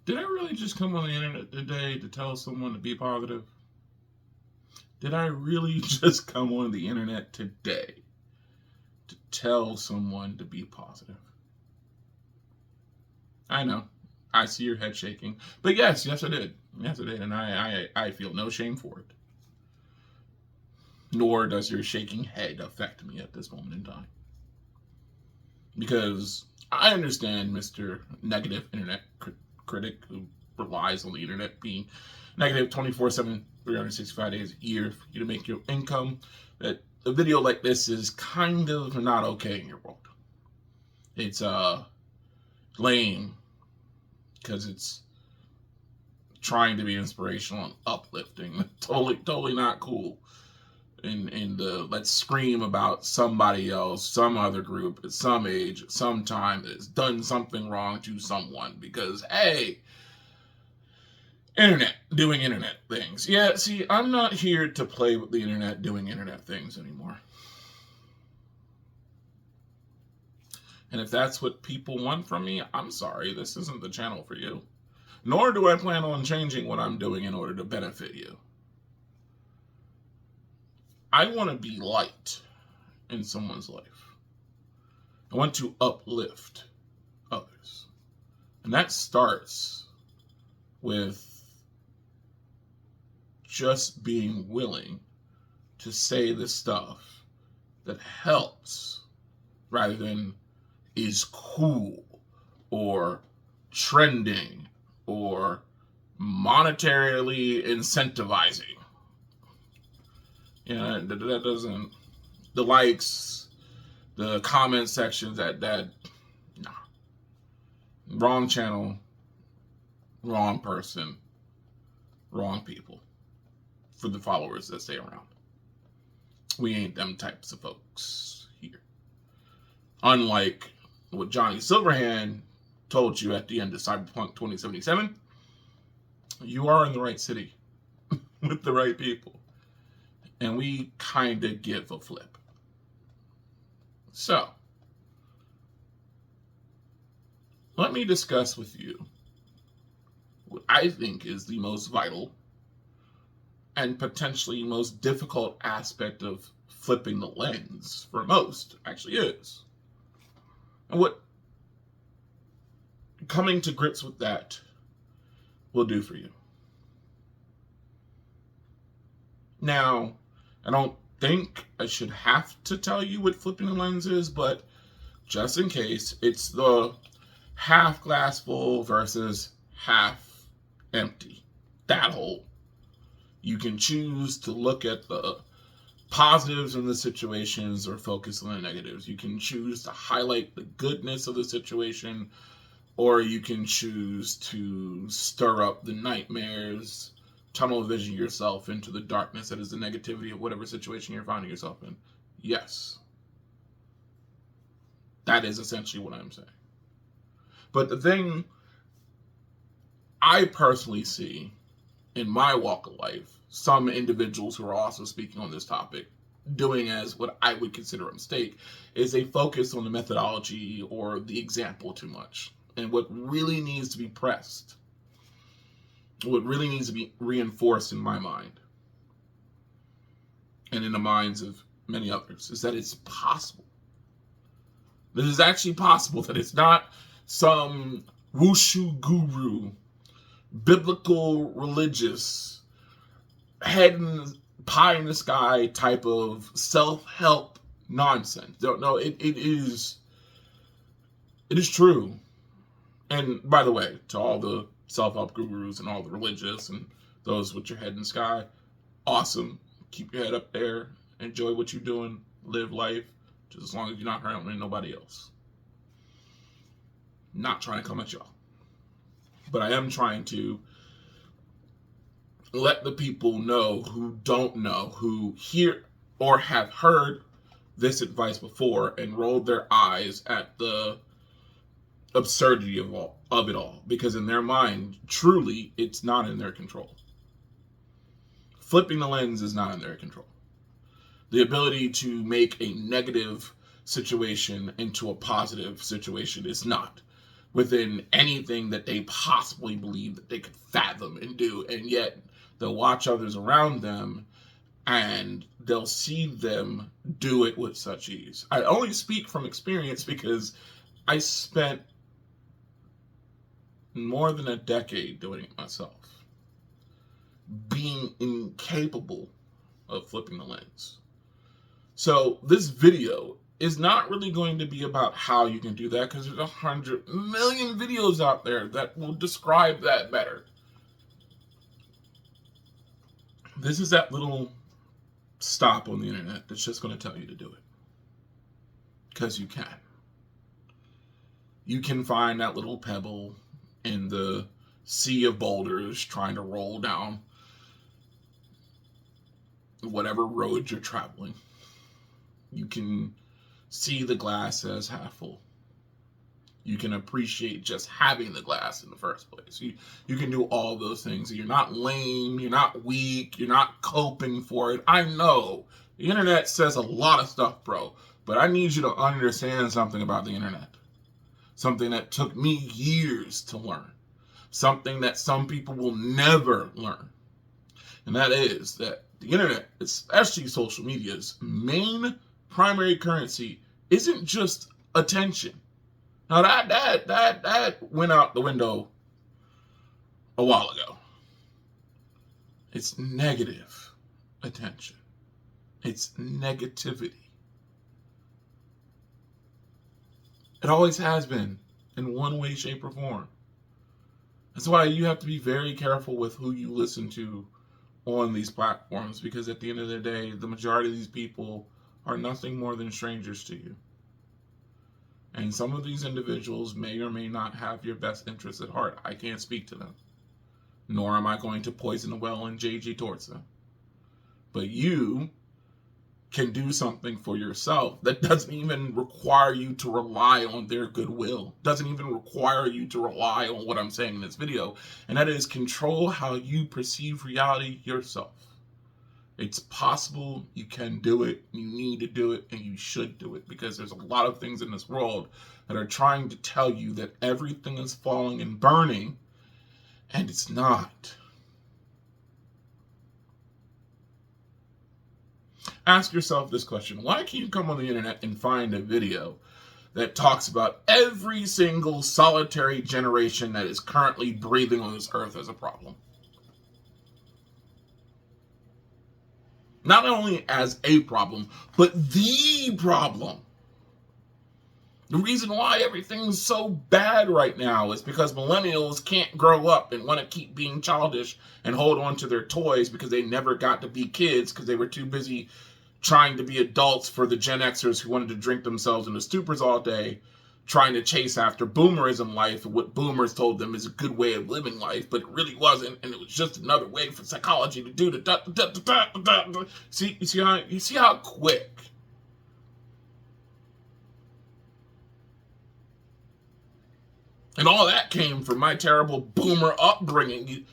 Did I really just come on the internet today to tell someone to be positive? Did I really just come on the internet today to tell someone to be positive? I know. I see your head shaking. But yes, I did. Yes, I did. And I feel no shame for it. Nor does your shaking head affect me at this moment in time. Because I understand Mr. Negative Internet Critic who relies on the internet being negative 24/7, 365 days a year for you to make your income, that a video like this is kind of not okay in your world. It's lame because it's trying to be inspirational and uplifting. Totally not cool. In the let's scream about somebody else, some other group at some age, at some time that's done something wrong to someone because, hey, internet, doing internet things. Yeah, see, I'm not here to play with the internet doing internet things anymore. And if that's what people want from me, I'm sorry, this isn't the channel for you. Nor do I plan on changing what I'm doing in order to benefit you. I want to be light in someone's life. I want to uplift others. And that starts with just being willing to say the stuff that helps rather than is cool or trending or monetarily incentivizing. Yeah, that doesn't, the likes, the comment sections, nah. Wrong channel, wrong person, wrong people for the followers that stay around. We ain't them types of folks here. Unlike what Johnny Silverhand told you at the end of Cyberpunk 2077, you are in the right city with the right people. And we kind of give a flip. So, let me discuss with you what I think is the most vital and potentially most difficult aspect of flipping the lens for most actually is. And what coming to grips with that will do for you. Now, I don't think I should have to tell you what flipping the lens is, but just in case, it's the half glass full versus half empty. That whole. You can choose to look at the positives in the situations or focus on the negatives. You can choose to highlight the goodness of the situation, or you can choose to stir up the nightmares, tunnel vision yourself into the darkness that is the negativity of whatever situation you're finding yourself in. Yes. That is essentially what I'm saying. But the thing I personally see in my walk of life, some individuals who are also speaking on this topic, doing as what I would consider a mistake, is a focus on the methodology or the example too much. And what really needs to be pressed, what really needs to be reinforced in my mind and in the minds of many others, is that it's possible. That it's actually possible, that it's not some wushu guru, biblical, religious, head and pie in the sky type of self-help nonsense. No, it is true. And by the way, to all the self-help gurus and all the religious and those with your head in the sky, awesome. Keep your head up there. Enjoy what you're doing. Live life. Just as long as you're not hurting nobody else. Not trying to come at y'all. But I am trying to let the people know who don't know, who hear or have heard this advice before and rolled their eyes at the absurdity of it all, because in their mind, truly, it's not in their control. Flipping the lens is not in their control. The ability to make a negative situation into a positive situation is not. within anything that they possibly believe that they could fathom and do. And yet they'll watch others around them and they'll see them do it with such ease. I only speak from experience because I spent more than a decade doing it myself, being incapable of flipping the lens. So this video is not really going to be about how you can do that, because there's 100 million videos out there that will describe that better. This is that little stop on the internet that's just going to tell you to do it. Because you can. You can find that little pebble in the sea of boulders trying to roll down whatever road you're traveling. You can see the glass as half full. You can appreciate just having the glass in the first place. You can do all those things. You're not lame, you're not weak, you're not coping for it. I know the internet says a lot of stuff, bro, but I need you to understand something about the internet. Something that took me years to learn. Something that some people will never learn. And that is that the internet, especially social media's main primary currency, isn't just attention. Now that went out the window a while ago. It's negative attention. It's negativity. It always has been, in one way, shape, or form. That's why you have to be very careful with who you listen to on these platforms, because at the end of the day, the majority of these people are nothing more than strangers to you. And some of these individuals may or may not have your best interests at heart. I can't speak to them. Nor am I going to poison the well and JG towards them. But you can do something for yourself that doesn't even require you to rely on their goodwill. Doesn't even require you to rely on what I'm saying in this video. And that is control how you perceive reality yourself. It's possible, you can do it, you need to do it, and you should do it, because there's a lot of things in this world that are trying to tell you that everything is falling and burning, and it's not. Ask yourself this question: why can't you come on the internet and find a video that talks about every single solitary generation that is currently breathing on this earth as a problem? Not only as a problem, but the problem. The reason why everything's so bad right now is because millennials can't grow up and want to keep being childish and hold on to their toys because they never got to be kids because they were too busy trying to be adults for the Gen Xers who wanted to drink themselves into stupors all day, trying to chase after boomerism life, and what boomers told them is a good way of living life, but it really wasn't, and it was just another way for psychology to do the you see how quick and all that came from my terrible boomer upbringing.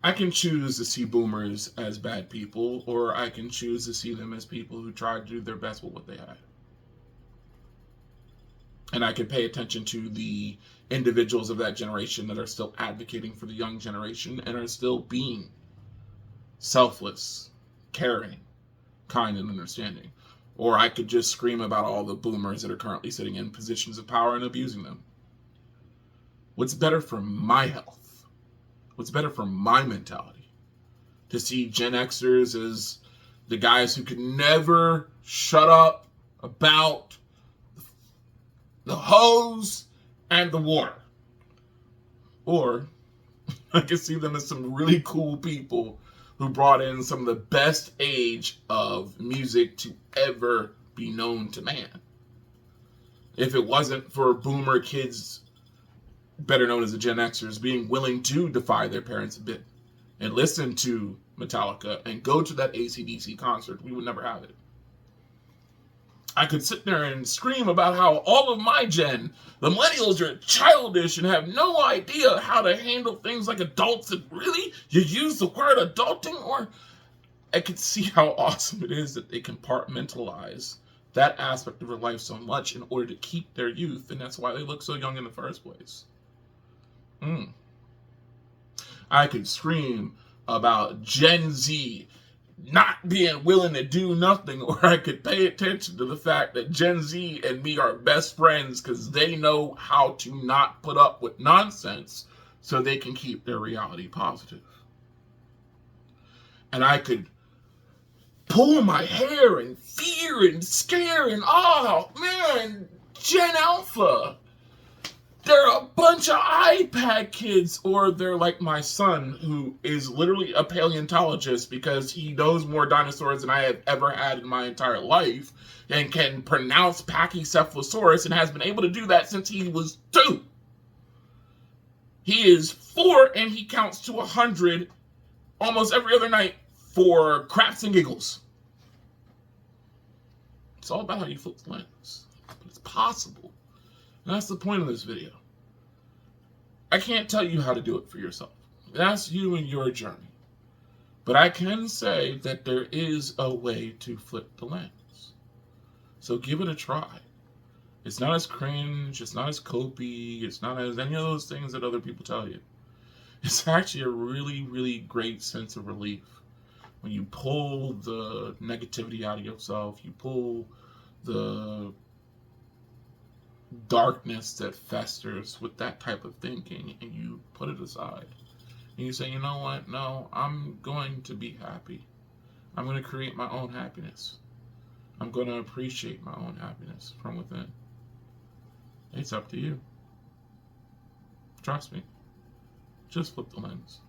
I can choose to see boomers as bad people, or I can choose to see them as people who tried to do their best with what they had. And I can pay attention to the individuals of that generation that are still advocating for the young generation and are still being selfless, caring, kind, and understanding. Or I could just scream about all the boomers that are currently sitting in positions of power and abusing them. What's better for my health? What's better for my mentality? To see Gen Xers as the guys who could never shut up about the hose and the water. Or I can see them as some really cool people who brought in some of the best age of music to ever be known to man. If it wasn't for boomer kids, better known as the Gen Xers, being willing to defy their parents a bit and listen to Metallica and go to that AC/DC concert, we would never have it. I could sit there and scream about how all of my gen, the millennials, are childish and have no idea how to handle things like adults. And really, you use the word adulting? Or I could see how awesome it is that they compartmentalize that aspect of their life so much in order to keep their youth, and that's why they look so young in the first place. I could scream about Gen Z not being willing to do nothing, or I could pay attention to the fact that Gen Z and me are best friends because they know how to not put up with nonsense so they can keep their reality positive. And I could pull my hair and fear and scare and, oh man, Gen Alpha, they're a bunch of iPad kids, or they're like my son, who is literally a paleontologist because he knows more dinosaurs than I have ever had in my entire life and can pronounce Pachycephalosaurus and has been able to do that since he was 2. He is 4 and he counts to 100 almost every other night for craps and giggles. It's all about how you flip the lens, but it's possible. And that's the point of this video. I can't tell you how to do it for yourself. That's you and your journey. But I can say that there is a way to flip the lens. So give it a try. It's not as cringe, it's not as copy, it's not as any of those things that other people tell you. It's actually a really, really great sense of relief. When you pull the negativity out of yourself, you pull the darkness that festers with that type of thinking, and you put it aside. And you say, you know what? No, I'm going to be happy. I'm going to create my own happiness. I'm going to appreciate my own happiness from within. It's up to you. Trust me. Just flip the lens.